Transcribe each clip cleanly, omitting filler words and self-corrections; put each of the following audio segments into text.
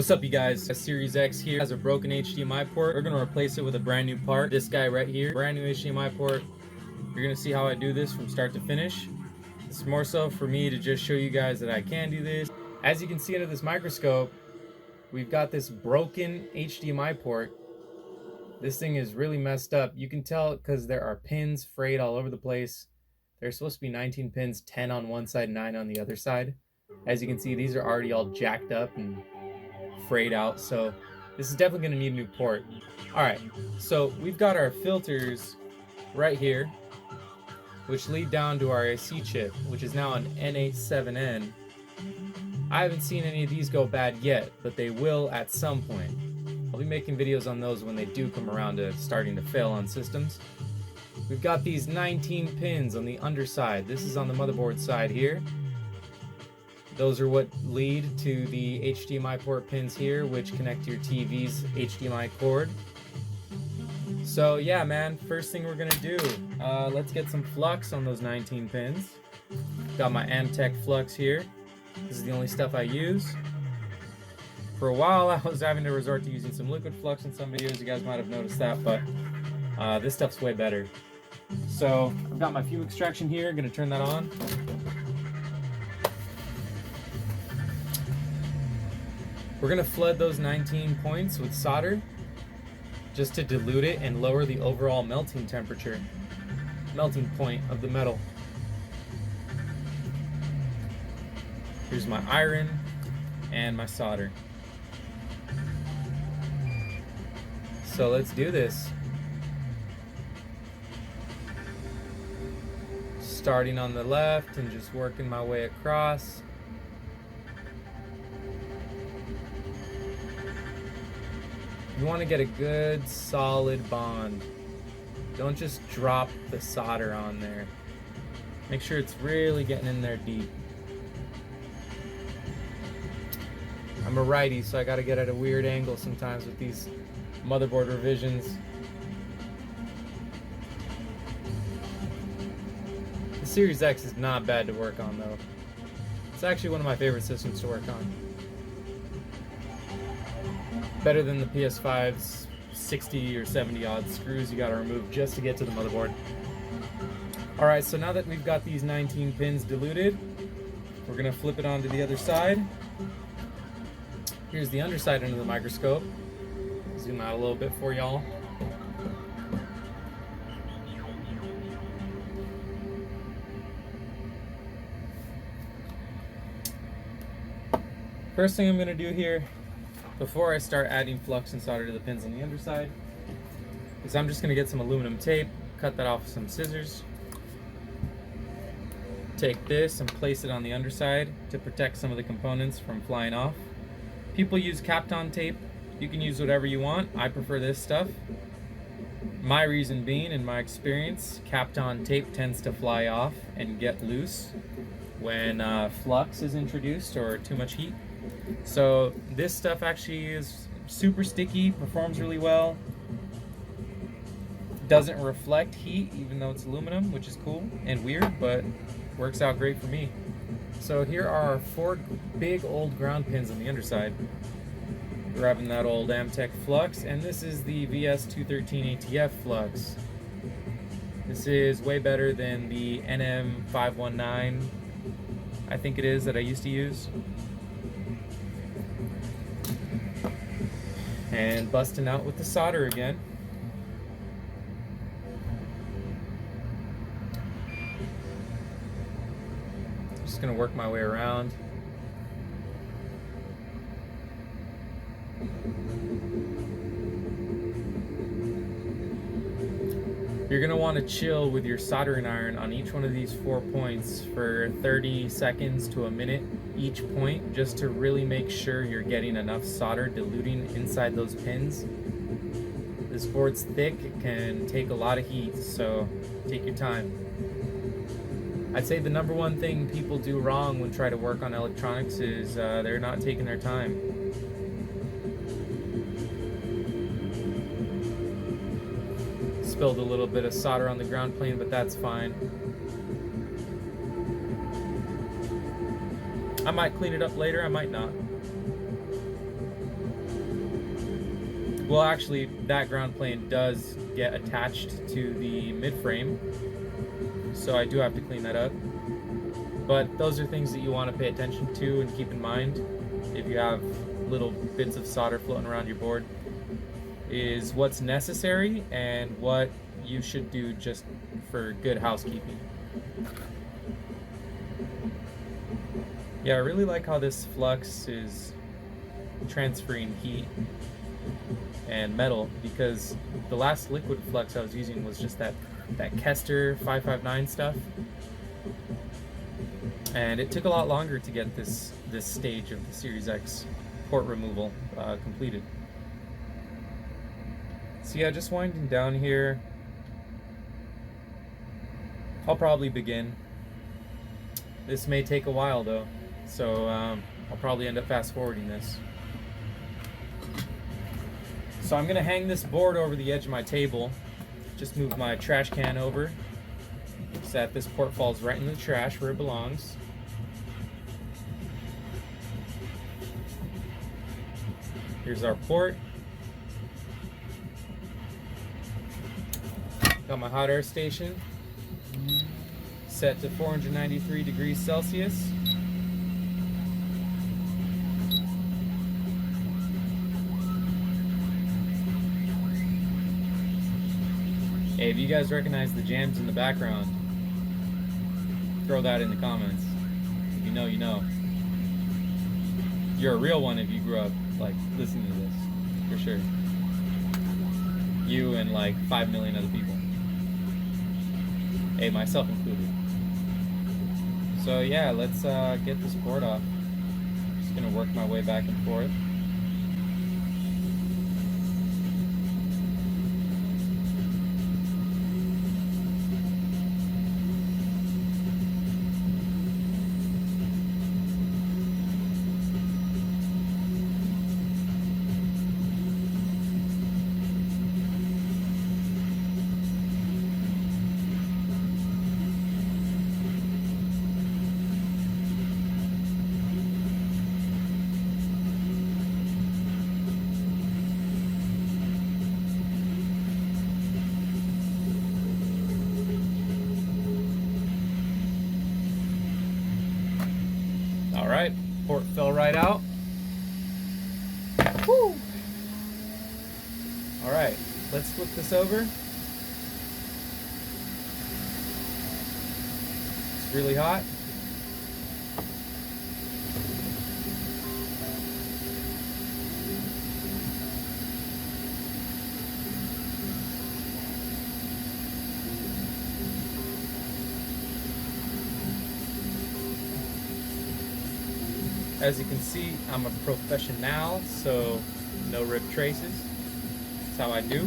What's up, you guys? A Series X here has a broken HDMI port. We're gonna replace it with a brand new part. This guy right here, brand new HDMI port. You're gonna see how I do this from start to finish. It's more so for me to just show you guys that I can do this. As you can see under this microscope, we've got this broken HDMI port. This thing is really messed up. You can tell because there are pins frayed all over the place. There's supposed to be 19 pins, 10 on one side, 9 on the other side. As you can see, these are already all jacked up and frayed out, so this is definitely going to need a new port. Alright, so we've got our filters right here, which lead down to our AC chip, which is now an N87N. I haven't seen any of these go bad yet, but they will at some point. I'll be making videos on those when they do come around to starting to fail on systems. We've got these 19 pins on the underside. This is on the motherboard side here. Those are what lead to the HDMI port pins here, which connect to your TV's HDMI cord. So yeah, man, first thing we're gonna do, let's get some flux on those 19 pins. Got my Amtech flux here. This is the only stuff I use. For a while, I was having to resort to using some liquid flux in some videos. You guys might have noticed that, but this stuff's way better. So I've got my fume extraction here. Gonna turn that on. We're gonna flood those 19 points with solder just to dilute it and lower the overall melting temperature, melting point of the metal. Here's my iron and my solder. So let's do this. Starting on the left and just working my way across. You want to get a good solid bond. Don't just drop the solder on there. Make sure it's really getting in there deep. I'm a righty, so I gotta get at a weird angle sometimes with these motherboard revisions. The Series X is not bad to work on though. It's actually one of my favorite systems to work on. Better than the PS5's 60 or 70 odd screws you gotta remove just to get to the motherboard. Alright, so now that we've got these 19 pins diluted, we're gonna flip it onto the other side. Here's the underside under the microscope. Zoom out a little bit for y'all. First thing I'm gonna do here, before I start adding flux and solder to the pins on the underside, is I'm just going to get some aluminum tape, cut that off with some scissors, take this and place it on the underside to protect some of the components from flying off. People use Kapton tape. You can use whatever you want. I prefer this stuff. My reason being, in my experience, Kapton tape tends to fly off and get loose when flux is introduced or too much heat. So this stuff actually is super sticky, performs really well, doesn't reflect heat even though it's aluminum, which is cool and weird, but works out great for me. So here are our 4 big old ground pins on the underside. Grabbing that old Amtech flux, and this is the VS213 ATF flux. This is way better than the NM519, I think it is, that I used to use. And busting out with the solder again. Just gonna work my way around. You're gonna want to chill with your soldering iron on each one of these 4 points for 30 seconds to a minute each point, just to really make sure you're getting enough solder diluting inside those pins. This board's thick, it can take a lot of heat, so take your time. I'd say the number one thing people do wrong when trying to work on electronics is they're not taking their time. Spilled a little bit of solder on the ground plane, but that's fine. I might clean it up later, I might not. Well, actually, that ground plane does get attached to the mid-frame, so I do have to clean that up. But those are things that you want to pay attention to and keep in mind if you have little bits of solder floating around your board, is what's necessary and what you should do just for good housekeeping. Yeah, I really like how this flux is transferring heat and metal, because the last liquid flux I was using was just that Kester 559 stuff, and it took a lot longer to get this stage of the Series X port removal completed. So yeah, just winding down here. I'll probably begin. This may take a while though, so I'll probably end up fast forwarding this. So I'm gonna hang this board over the edge of my table. Just move my trash can over so that this port falls right into the trash where it belongs. Here's our port. Got my hot air station set to 493 degrees Celsius. Hey, if you guys recognize the jams in the background, throw that in the comments. If you know, you know. You're a real one if you grew up like listening to this, for sure. You and like 5 million other people. Hey, myself included. So yeah, let's get this board off. Just gonna work my way back and forth. All right, port fell right out. Woo! All right, let's flip this over. It's really hot. As you can see, I'm a professional, so no rip traces. That's how I do.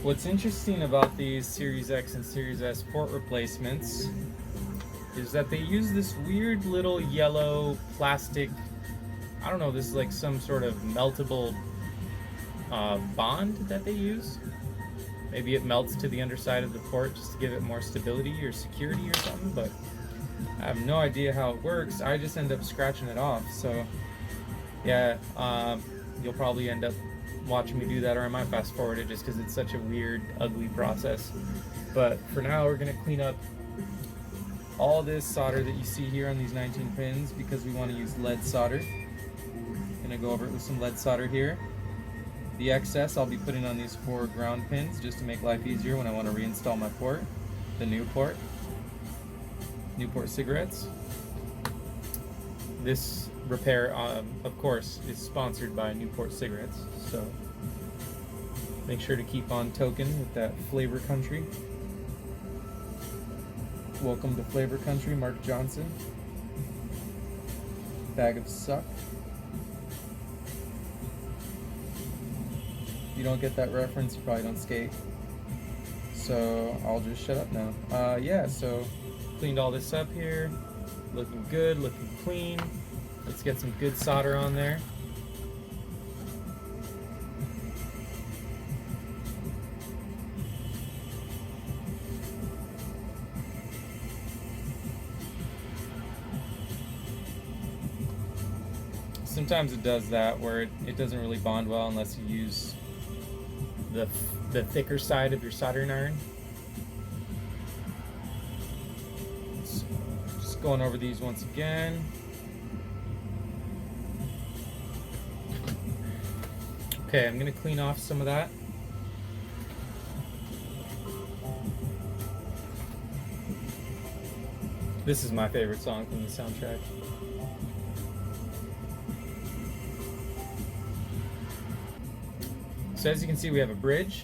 What's interesting about these Series X and Series S port replacements is that they use this weird little yellow plastic, I don't know, this is like some sort of meltable bond that they use. Maybe it melts to the underside of the port just to give it more stability or security or something, but I have no idea how it works. I just end up scratching it off. So yeah, you'll probably end up watching me do that, or I might fast forward it just because it's such a weird, ugly process. But for now, we're gonna clean up all this solder that you see here on these 19 pins because we want to use lead solder. Gonna go over it with some lead solder here. The excess I'll be putting on these 4 ground pins just to make life easier when I want to reinstall my port, the Newport cigarettes. This repair, of course, is sponsored by Newport cigarettes, so make sure to keep on token with that Flavor Country. Welcome to Flavor Country, Mark Johnson. Bag of suck. If you don't get that reference, you probably don't skate. So I'll just shut up now. Yeah, so cleaned all this up here. Looking good, looking clean. Let's get some good solder on there. Sometimes it does that where it doesn't really bond well unless you use the thicker side of your soldering iron. So just going over these once again. Okay, I'm gonna clean off some of that. This is my favorite song from the soundtrack. So as you can see, we have a bridge.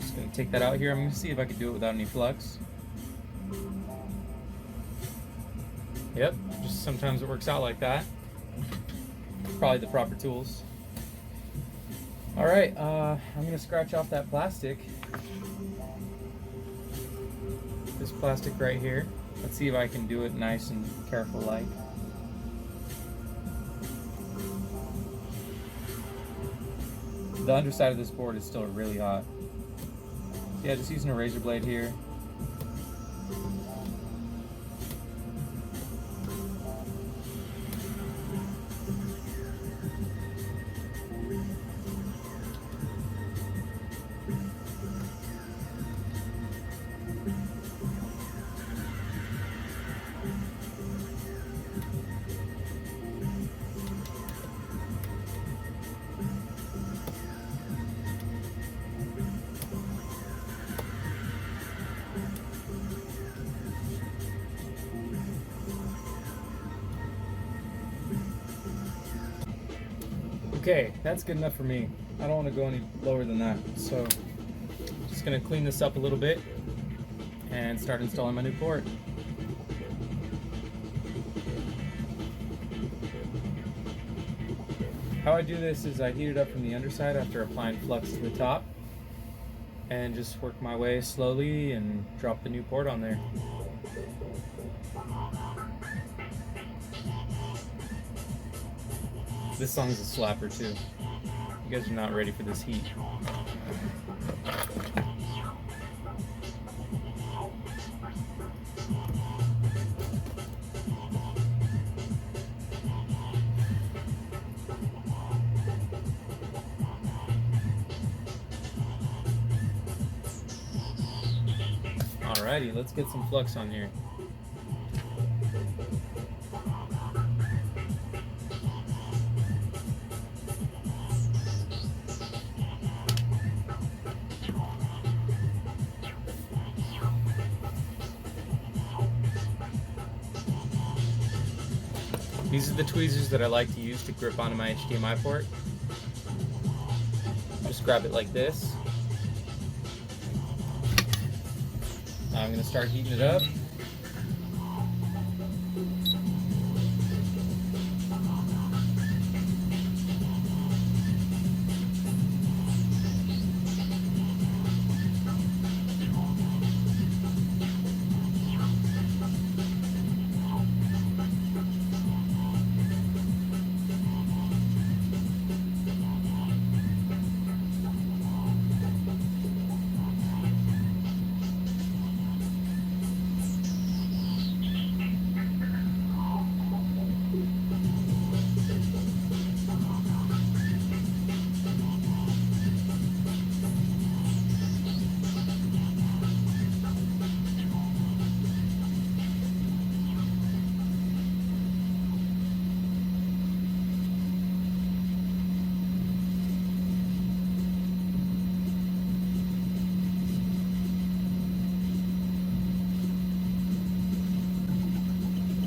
Just gonna take that out here. I'm gonna see if I can do it without any flux. Yep, just sometimes it works out like that. Probably the proper tools. All right, I'm gonna scratch off that plastic. This plastic right here. Let's see if I can do it nice and careful like. The underside of this board is still really hot. Yeah, just using a razor blade here. Okay, that's good enough for me. I don't want to go any lower than that. So just gonna clean this up a little bit and start installing my new port. How I do this is I heat it up from the underside after applying flux to the top and just work my way slowly and drop the new port on there. This song's a slapper too. You guys are not ready for this heat. Alrighty, let's get some flux on here. These are the tweezers that I like to use to grip onto my HDMI port. Just grab it like this. Now I'm going to start heating it up.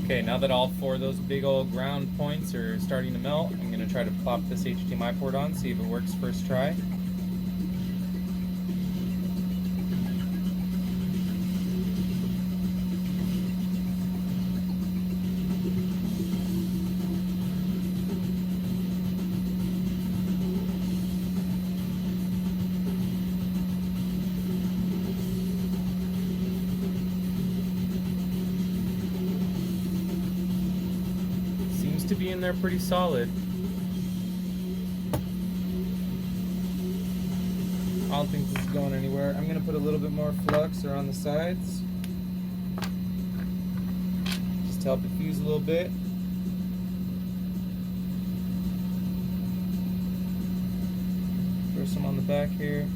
Okay, now that all four of those big old ground points are starting to melt, I'm going to try to plop this HDMI port on, see if it works first try. To be in there pretty solid. I don't think this is going anywhere. I'm going to put a little bit more flux around the sides. Just help it fuse a little bit. Throw some on the back here.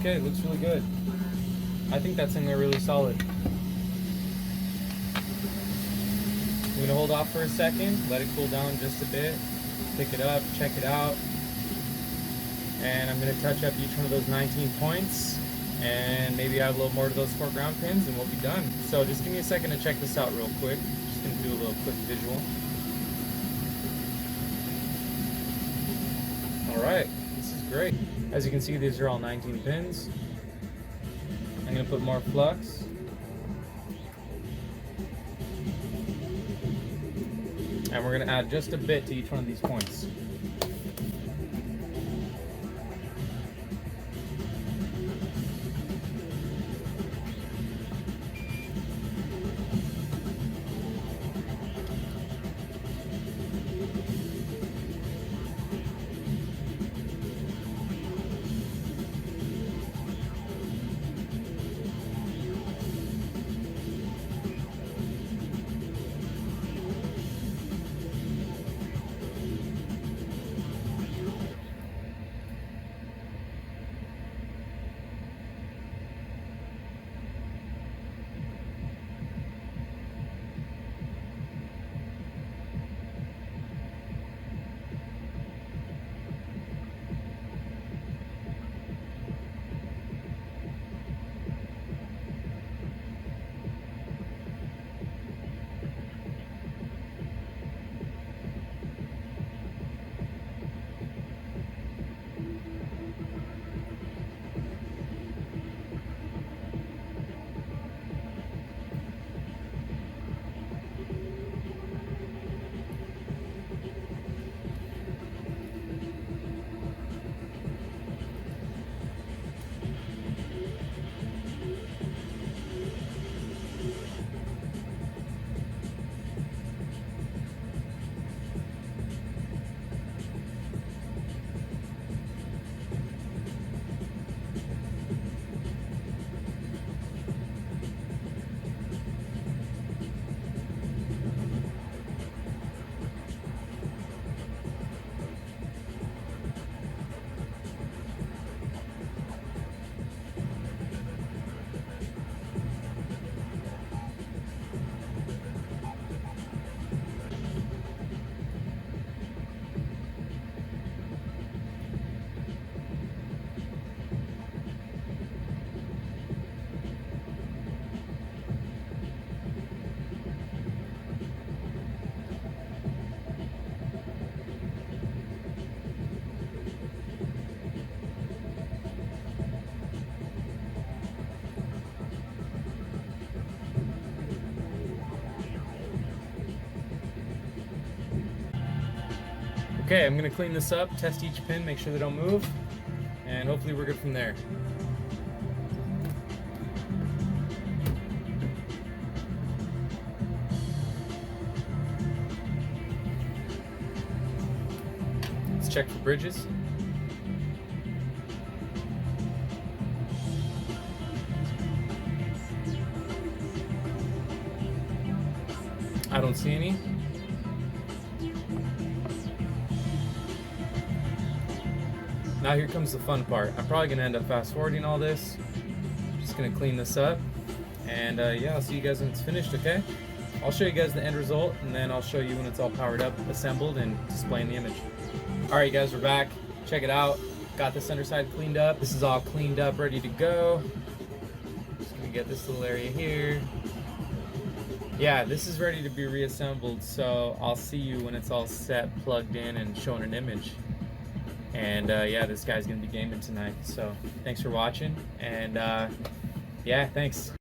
Okay, it looks really good. I think that's in there really solid. I'm gonna hold off for a second, let it cool down just a bit, pick it up, check it out, and I'm gonna touch up each one of those 19 points and maybe add a little more to those 4 ground pins and we'll be done. So just give me a second to check this out real quick. Just gonna do a little quick visual. Alright, this is great. As you can see, these are all 19 pins. I'm going to put more flux. And we're going to add just a bit to each one of these points. Okay, I'm gonna clean this up, test each pin, make sure they don't move, and hopefully we're good from there. Let's check for bridges. I don't see any. Now here comes the fun part. I'm probably gonna end up fast forwarding all this. Just gonna clean this up, and yeah, I'll see you guys when it's finished. Okay? I'll show you guys the end result, and then I'll show you when it's all powered up, assembled, and displaying the image. All right, guys, we're back. Check it out. Got this underside cleaned up. This is all cleaned up, ready to go. Just gonna get this little area here. Yeah, this is ready to be reassembled, so I'll see you when it's all set, plugged in, and showing an image. And yeah, this guy's gonna be gaming tonight, so thanks for watching, and yeah, thanks.